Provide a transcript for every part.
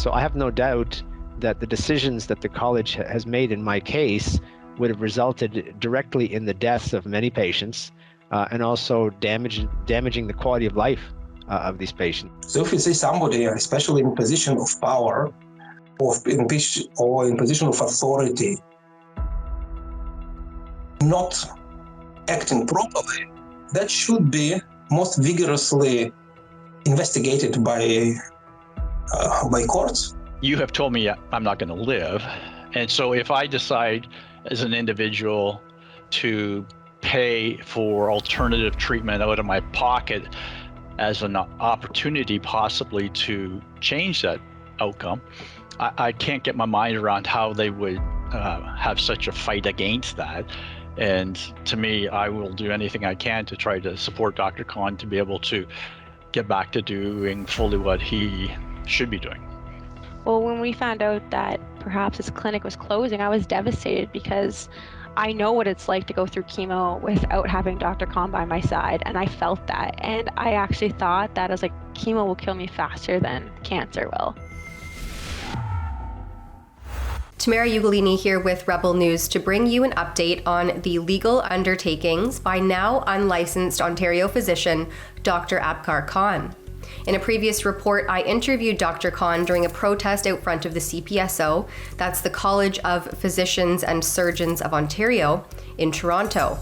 So I have no doubt that the decisions that the college has made in my case would have resulted directly in the deaths of many patients and also damaging the quality of life of these patients. So if you see somebody, especially in position of power or in position of authority, not acting properly, that should be most vigorously investigated by courts. You have told me I'm not going to live. And so if I decide as an individual to pay for alternative treatment out of my pocket as an opportunity possibly to change that outcome, I can't get my mind around how they would have such a fight against that. And to me, I will do anything I can to try to support Dr. Khan to be able to get back to doing fully what he should be doing. Well, when we found out that perhaps his clinic was closing, I was devastated because I know what it's like to go through chemo without having Dr. Khan by my side, and I felt that. And I actually thought that I was like, chemo will kill me faster than cancer will. Tamara Ugolini here with Rebel News to bring you an update on the legal undertakings by now unlicensed Ontario physician Dr. Akbar Khan. In a previous report, I interviewed Dr. Khan during a protest out front of the CPSO, that's the College of Physicians and Surgeons of Ontario, in Toronto.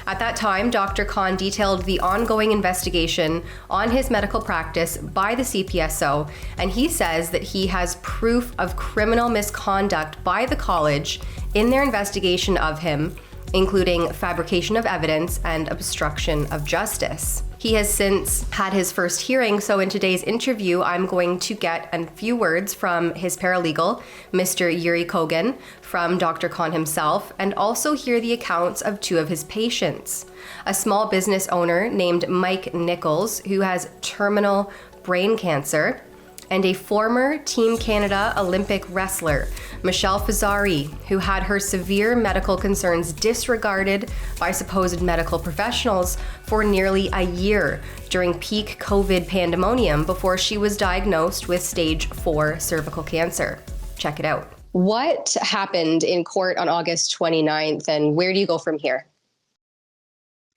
At that time, Dr. Khan detailed the ongoing investigation on his medical practice by the CPSO, and he says that he has proof of criminal misconduct by the college in their investigation of him, including fabrication of evidence and obstruction of justice. He has since had his first hearing, so in today's interview, I'm going to get a few words from his paralegal, Mr. Uri Kogan, from Dr. Khan himself, and also hear the accounts of two of his patients. A small business owner named Mike Nichols, who has terminal brain cancer, and a former Team Canada Olympic wrestler, Michelle Fazzari, who had her severe medical concerns disregarded by supposed medical professionals for nearly a year during peak COVID pandemonium before she was diagnosed with stage 4 cervical cancer. Check it out. What happened in court on August 29th, and where do you go from here?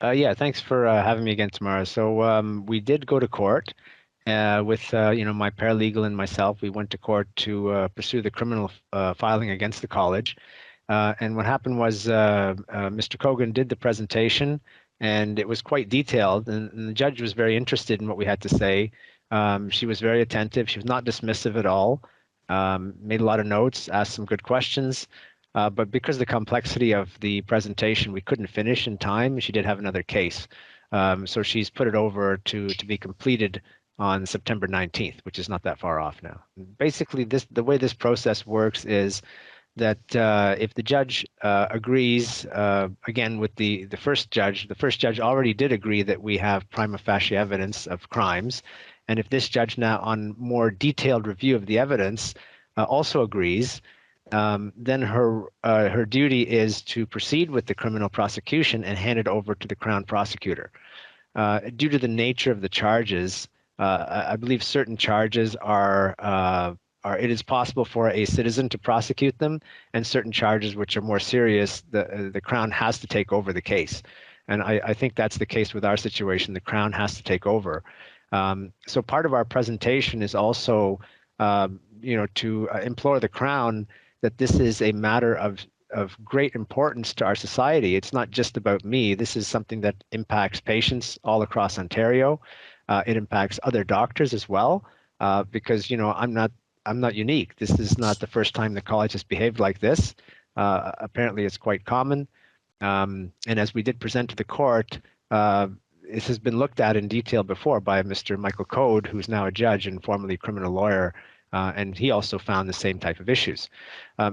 Yeah, thanks for having me again, Tamara. So we did go to court. With my paralegal and myself. We went to court to pursue the criminal filing against the college. And what happened was Mr. Kogan did the presentation, and it was quite detailed, and the judge was very interested in what we had to say. She was very attentive. She was not dismissive at all, made a lot of notes, asked some good questions. But because of the complexity of the presentation, we couldn't finish in time. She did have another case. So she's put it over to be completed on September 19th, which is not that far off now. Basically, the way this process works is that if the judge agrees, again with the first judge already did agree that we have prima facie evidence of crimes, and if this judge now on more detailed review of the evidence also agrees, then her duty is to proceed with the criminal prosecution and hand it over to the Crown prosecutor. Due to the nature of the charges, I believe certain charges it is possible for a citizen to prosecute them, and certain charges which are more serious, the Crown has to take over the case. And I think that's the case with our situation. The Crown has to take over. So part of our presentation is also, to implore the Crown that this is a matter of great importance to our society. It's not just about me. This is something that impacts patients all across Ontario. It impacts other doctors as well, because I'm not unique. This is not the first time the college has behaved like this. Apparently, it's quite common. And as we did present to the court, this has been looked at in detail before by Mr. Michael Code, who's now a judge and formerly criminal lawyer, and he also found the same type of issues.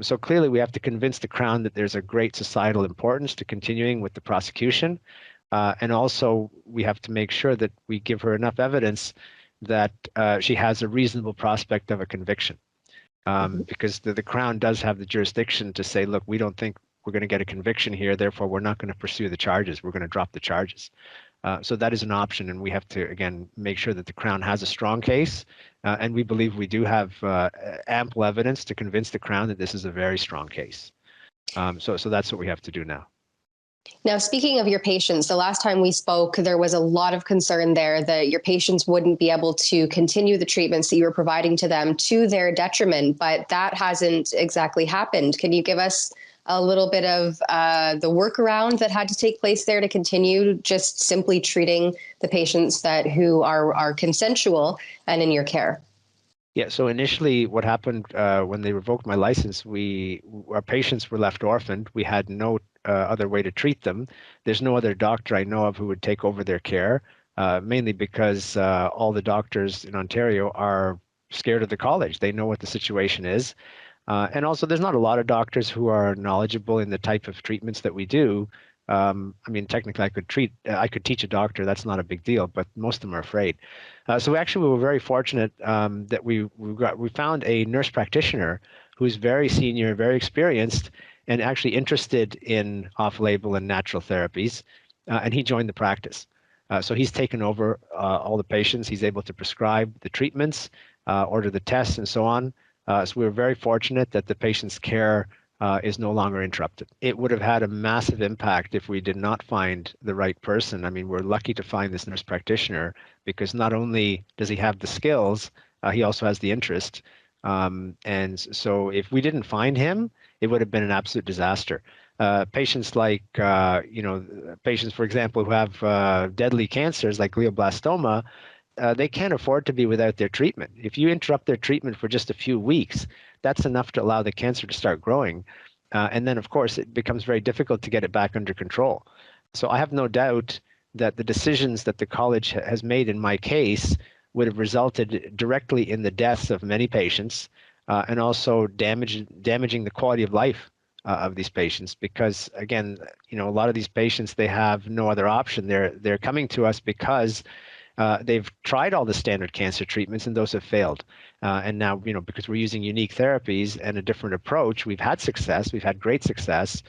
So clearly, we have to convince the Crown that there's a great societal importance to continuing with the prosecution. And also, we have to make sure that we give her enough evidence that she has a reasonable prospect of a conviction. Because the Crown does have the jurisdiction to say, look, we don't think we're going to get a conviction here, therefore we're not going to pursue the charges. We're going to drop the charges. So that is an option, and we have to, again, make sure that the Crown has a strong case, and we believe we do have ample evidence to convince the Crown that this is a very strong case. So that's what we have to do now. Now, speaking of your patients, the last time we spoke, there was a lot of concern there that your patients wouldn't be able to continue the treatments that you were providing to them to their detriment, but that hasn't exactly happened. Can you give us a little bit of the workaround that had to take place there to continue just simply treating the patients who are consensual and in your care? Yeah, so initially what happened when they revoked my license, our patients were left orphaned. We had no other way to treat them. There's no other doctor I know of who would take over their care, mainly because all the doctors in Ontario are scared of the college. They know what the situation is. And also, there's not a lot of doctors who are knowledgeable in the type of treatments that we do. I mean, technically, I could teach a doctor. That's not a big deal, but most of them are afraid. So we were very fortunate that we found a nurse practitioner who's very senior, very experienced, and actually interested in off-label and natural therapies, and he joined the practice. So he's taken over all the patients. He's able to prescribe the treatments, order the tests, and so on. So we were very fortunate that the patient's care is no longer interrupted. It would have had a massive impact if we did not find the right person. I mean, we're lucky to find this nurse practitioner because not only does he have the skills, he also has the interest. And so if we didn't find him, it would have been an absolute disaster. Patients like, patients, for example, who have deadly cancers like glioblastoma, they can't afford to be without their treatment. If you interrupt their treatment for just a few weeks, that's enough to allow the cancer to start growing. And then, of course, it becomes very difficult to get it back under control. So I have no doubt that the decisions that the college has made in my case would have resulted directly in the deaths of many patients and also damaging the quality of life of these patients. Because, again, a lot of these patients, they have no other option. They're coming to us because they've tried all the standard cancer treatments and those have failed. And now, because we're using unique therapies and a different approach, we've had success. We've had great success.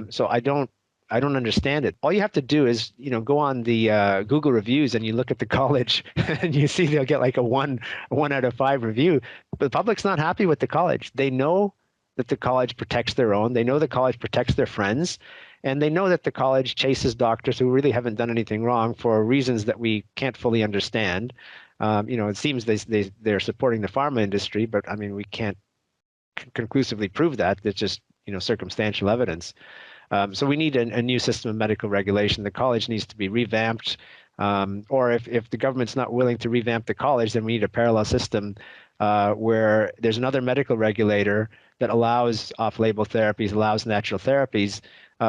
So I don't understand it. All you have to do is, go on the Google reviews and you look at the college and you see they'll get like a one out of 5 review. But the public's not happy with the college. They know that the college protects their own. They know the college protects their friends. And they know that the college chases doctors who really haven't done anything wrong for reasons that we can't fully understand. It seems they're supporting the pharma industry, but I mean, we can't conclusively prove that. It's just, circumstantial evidence. So we need a new system of medical regulation. The college needs to be revamped. Or if the government's not willing to revamp the college, then we need a parallel system where there's another medical regulator that allows off-label therapies, allows natural therapies,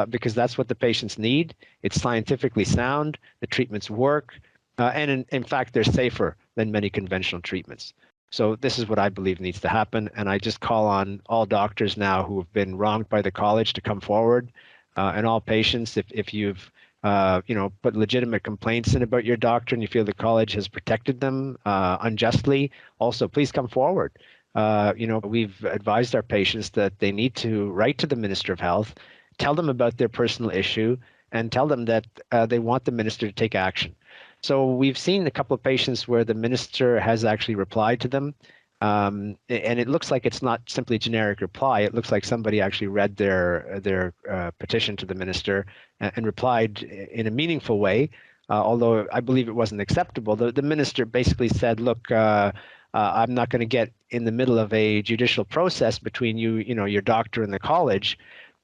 because that's what the patients need. It's scientifically sound, the treatments work, and in fact, they're safer than many conventional treatments. So this is what I believe needs to happen, and I just call on all doctors now who have been wronged by the college to come forward, and all patients, if you've put legitimate complaints in about your doctor and you feel the college has protected them unjustly, also please come forward. We've advised our patients that they need to write to the Minister of Health, tell them about their personal issue, and tell them that they want the minister to take action. So we've seen a couple of patients where the minister has actually replied to them, and it looks like it's not simply a generic reply. It looks like somebody actually read their petition to the minister and replied in a meaningful way, although I believe it wasn't acceptable. The minister basically said, look, I'm not going to get in the middle of a judicial process between your doctor and the college.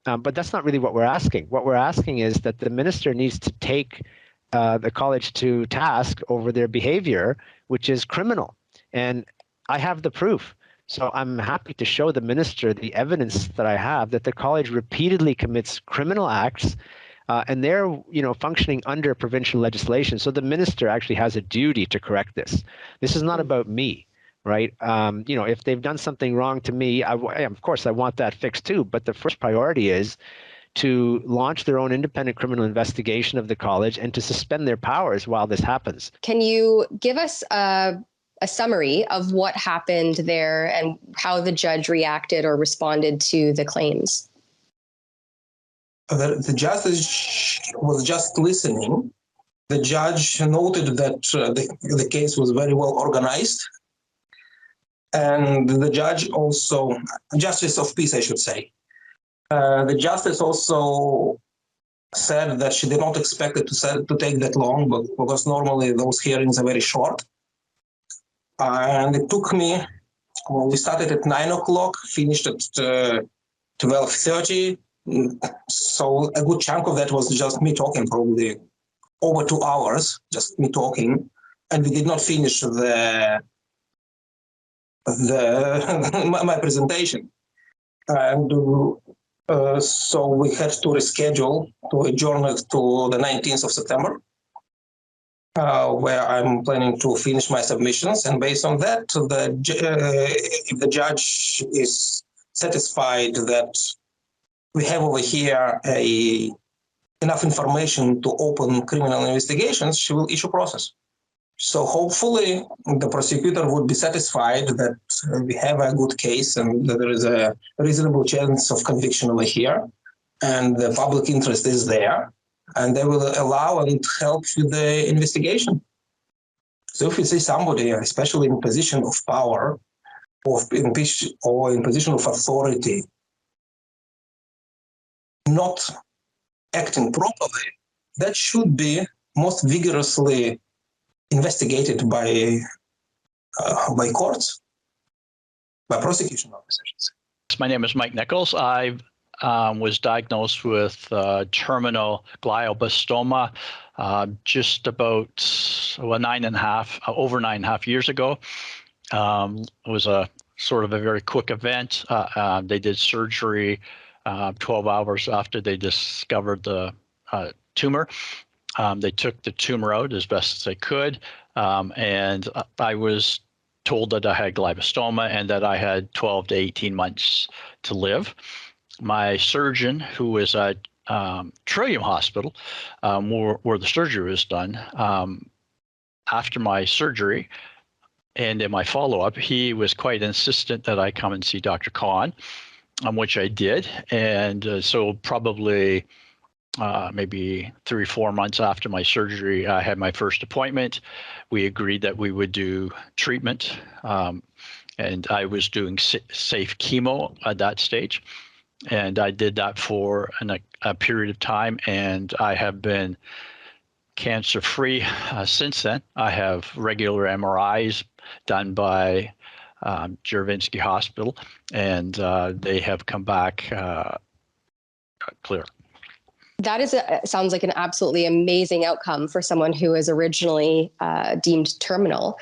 But that's not really what we're asking. What we're asking is that the minister needs to take the college to task over their behavior, which is criminal. And I have the proof. So I'm happy to show the minister the evidence that I have that the college repeatedly commits criminal acts, and they're functioning under provincial legislation. So the minister actually has a duty to correct this. This is not about me. Right. If they've done something wrong to me, of course, I want that fixed too. But the first priority is to launch their own independent criminal investigation of the college and to suspend their powers while this happens. Can you give us a summary of what happened there and how the judge reacted or responded to the claims? The judge was just listening The judge noted that the case was very well organized, and the judge also, justice of peace, I should say, the justice also said that she did not expect it to take that long, but because normally those hearings are very short. And it took me, well, we started at 9 o'clock, finished at 12:30. So a good chunk of that was just me talking, probably over 2 hours, just me talking. And we did not finish my presentation. And so we had to reschedule to adjourn it to the 19th of September, where I'm planning to finish my submissions. And based on that, if the judge is satisfied that we have over here enough information to open criminal investigations, she will issue process. So hopefully the prosecutor would be satisfied that we have a good case and that there is a reasonable chance of conviction over here and the public interest is there, and they will allow and help with the investigation. So if you see somebody, especially in position of power or in position of authority, not acting properly, that should be most vigorously investigated by courts, by prosecution officers. My name is Mike Nichols. I was diagnosed with terminal glioblastoma just about over 9.5 years ago. It was a sort of a very quick event. They did surgery 12 hours after they discovered the tumor. They took the tumor out as best as they could, and I was told that I had glioblastoma and that I had 12 to 18 months to live. My surgeon, who was at Trillium Hospital, where the surgery was done, after my surgery and in my follow-up, he was quite insistent that I come and see Dr. Khan, which I did. And so probably maybe 3 or 4 months after my surgery, I had my first appointment. We agreed that we would do treatment, and I was doing safe chemo at that stage. And I did that for a period of time, and I have been cancer-free since then. I have regular MRIs done by Juravinski Hospital, and they have come back clear. That sounds like an absolutely amazing outcome for someone who is originally deemed terminal.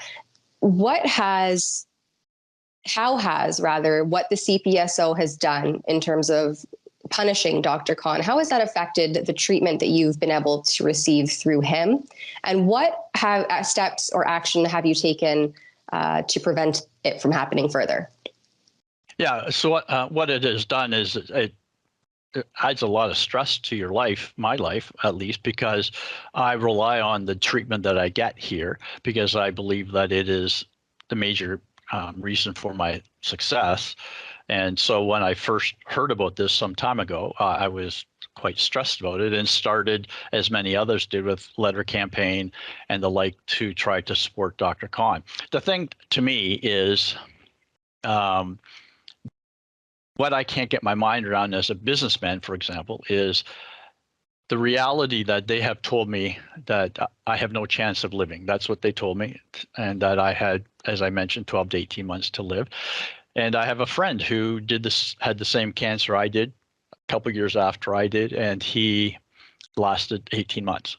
How has what the CPSO has done in terms of punishing Dr. Khan, how has that affected the treatment that you've been able to receive through him? And what steps or action have you taken to prevent it from happening further? Yeah, so what it has done is it adds a lot of stress to your life, my life at least, because I rely on the treatment that I get here because I believe that it is the major reason for my success. And so when I first heard about this some time ago, I was quite stressed about it and started, as many others did, with letter campaign and the like to try to support Dr. Khan. The thing to me is what I can't get my mind around as a businessman, for example, is the reality that they have told me that I have no chance of living. That's what they told me, and that I had, as I mentioned, 12 to 18 months to live. And I have a friend who had the same cancer I did a couple of years after I did, and he lasted 18 months.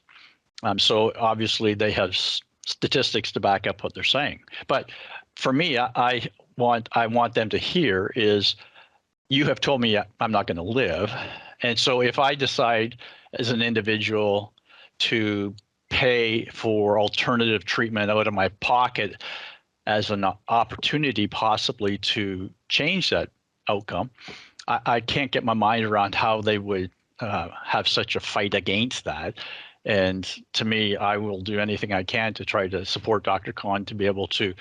So obviously they have statistics to back up what they're saying. But for me, I want them to hear is, you have told me I'm not going to live. And so if I decide as an individual to pay for alternative treatment out of my pocket as an opportunity possibly to change that outcome, I can't get my mind around how they would have such a fight against that. And to me, I will do anything I can to try to support Dr. Khan to be able to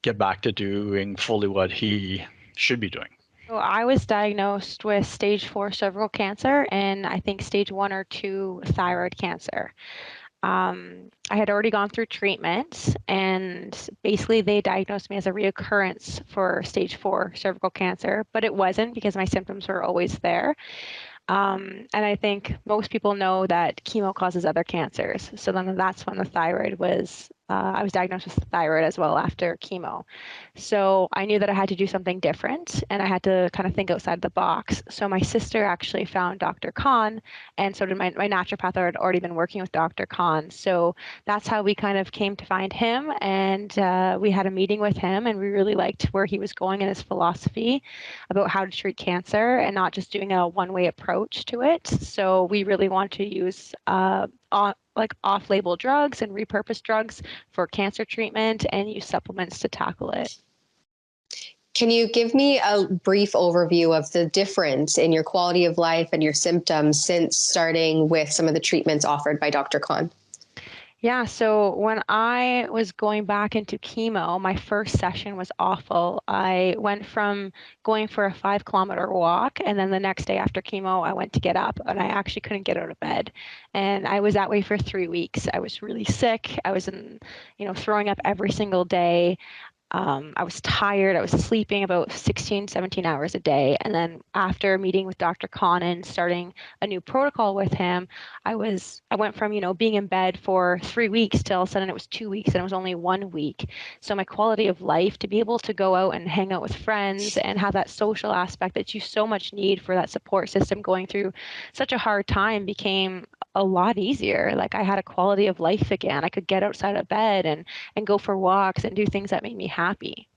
get back to doing fully what he should be doing. So I was diagnosed with stage 4 cervical cancer and I think stage 1 or 2 thyroid cancer. I had already gone through treatment, and basically they diagnosed me as a reoccurrence for stage 4 cervical cancer, but it wasn't because my symptoms were always there. And I think most people know that chemo causes other cancers. So then that's when the thyroid was, I was diagnosed with thyroid as well after chemo. So I knew that I had to do something different and I had to kind of think outside the box. So my sister actually found Dr. Khan, and so did my naturopath. I had already been working with Dr. Khan. So that's how we kind of came to find him. And we had a meeting with him, and we really liked where he was going in his philosophy about how to treat cancer and not just doing a one-way approach to it. So we really want to use off-label drugs and repurposed drugs for cancer treatment and use supplements to tackle it. Can you give me a brief overview of the difference in your quality of life and your symptoms since starting with some of the treatments offered by Dr. Khan? Yeah, so when I was going back into chemo, my first session was awful. I went from going for a 5-kilometer walk, and then the next day after chemo, I went to get up, and I actually couldn't get out of bed. And I was that way for 3 weeks. I was really sick. I was throwing up every single day. I was tired. I was sleeping about 16, 17 hours a day. And then after meeting with Dr. Khan and starting a new protocol with him, I went from, being in bed for 3 weeks till all of a sudden it was 2 weeks and it was only 1 week. So my quality of life, to be able to go out and hang out with friends and have that social aspect that you so much need for that support system going through such a hard time, became a lot easier. Like, I had a quality of life again. I could get outside of bed and go for walks and do things that made me happy.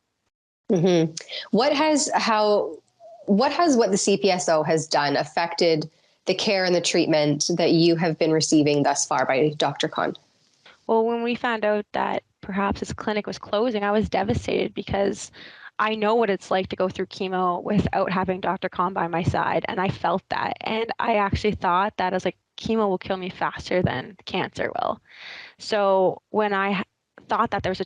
Mm-hmm. What has what the CPSO has done affected the care and the treatment that you have been receiving thus far by Dr. Khan? Well, when we found out that perhaps his clinic was closing, I was devastated because I know what it's like to go through chemo without having Dr. Khan by my side. And I felt that. And I actually thought that I was like, chemo will kill me faster than cancer will. So when I thought that there was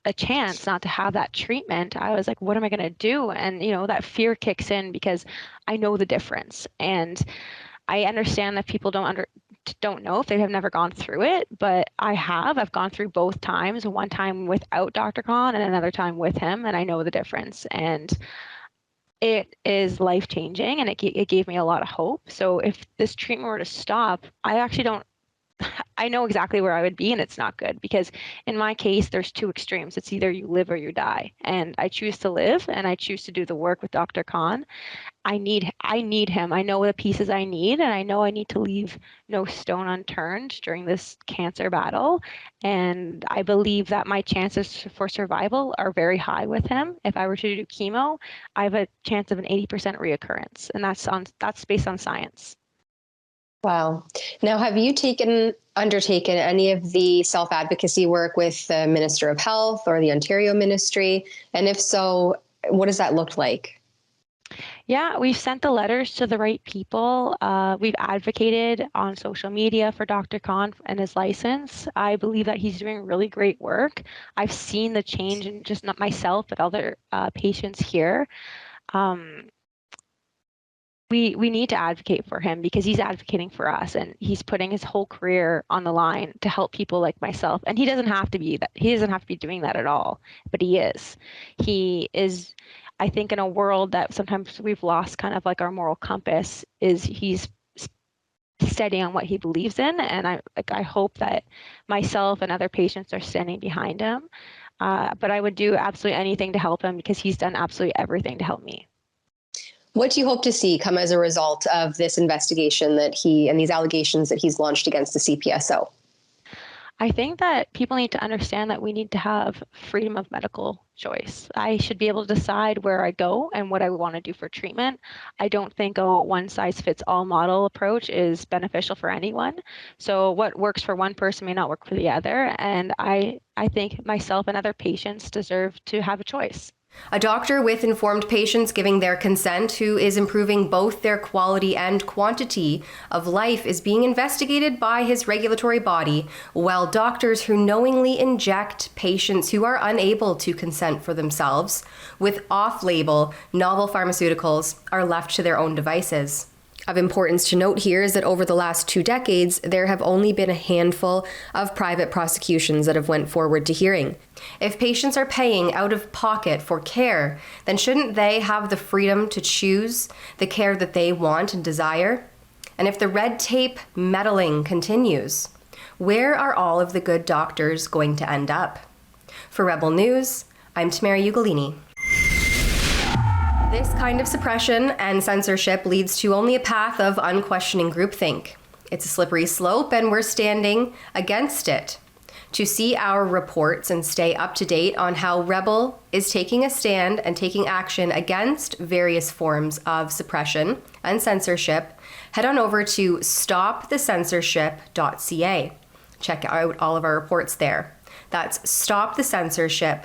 a chance not to have that treatment, I was like, what am I going to do? And, that fear kicks in because I know the difference. And I understand that people don't know if they have never gone through it, but I have. I've gone through both times, one time without Dr. Khan and another time with him, and I know the difference. And it is life-changing, and it gave me a lot of hope. So if this treatment were to stop, I know exactly where I would be, and it's not good, because in my case, there's 2 extremes. It's either you live or you die. And I choose to live, and I choose to do the work with Dr. Khan. I need him. I know the pieces I need, and I know I need to leave no stone unturned during this cancer battle. And I believe that my chances for survival are very high with him. If I were to do chemo, I have a chance of an 80% reoccurrence, and that's based on science. Wow. Now, have you undertaken any of the self-advocacy work with the Minister of Health or the Ontario Ministry? And if so, what does that look like? Yeah, we've sent the letters to the right people. We've advocated on social media for Dr. Khan and his license. I believe that he's doing really great work. I've seen the change in just not myself, but other patients here. We need to advocate for him because he's advocating for us, and he's putting his whole career on the line to help people like myself. And he doesn't have to be doing that at all, but he is. He is, I think, in a world that sometimes we've lost kind of like our moral compass, he's steady on what he believes in. And I hope that myself and other patients are standing behind him. But I would do absolutely anything to help him because he's done absolutely everything to help me. What do you hope to see come as a result of this investigation and these allegations that he's launched against the CPSO? I think that people need to understand that we need to have freedom of medical choice. I should be able to decide where I go and what I want to do for treatment. I don't think a one-size-fits-all model approach is beneficial for anyone. So what works for one person may not work for the other. And I think myself and other patients deserve to have a choice. A doctor with informed patients giving their consent who is improving both their quality and quantity of life is being investigated by his regulatory body, while doctors who knowingly inject patients who are unable to consent for themselves with off-label novel pharmaceuticals are left to their own devices. Of importance to note here is that over the last 2 decades, there have only been a handful of private prosecutions that have went forward to hearing. If patients are paying out of pocket for care, then shouldn't they have the freedom to choose the care that they want and desire? And if the red tape meddling continues, where are all of the good doctors going to end up? For Rebel News, I'm Tamara Ugolini. This kind of suppression and censorship leads to only a path of unquestioning groupthink. It's a slippery slope, and we're standing against it. To see our reports and stay up to date on how Rebel is taking a stand and taking action against various forms of suppression and censorship, head on over to stopthecensorship.ca. Check out all of our reports there. That's stopthecensorship.ca.